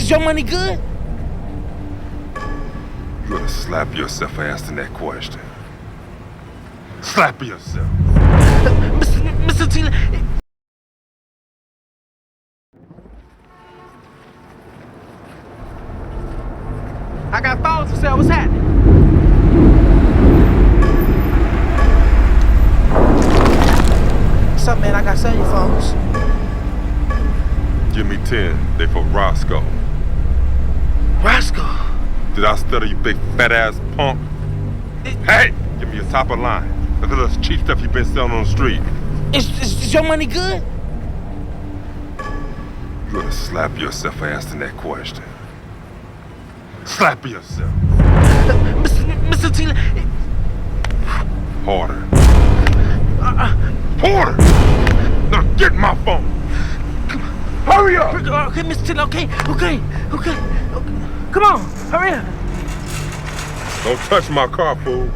Is your money good? You ought to slap yourself for asking that question. Slap yourself. Mr. Taylor. I got phones for sale. What's happening? What's up, man? I got sell your phones. Give me 10. They for Roscoe. Roscoe? Did I stutter, you big fat ass punk? Hey! Give me your top of line. Look at this cheap stuff you've been selling on the street. Is your money good? You ought to slap yourself for asking that question. Slap yourself. Mr. Taylor. Harder. Harder! Now get my phone! Hurry up! Okay, Mr. Taylor, okay. Come on, hurry up. Don't touch my car, fool.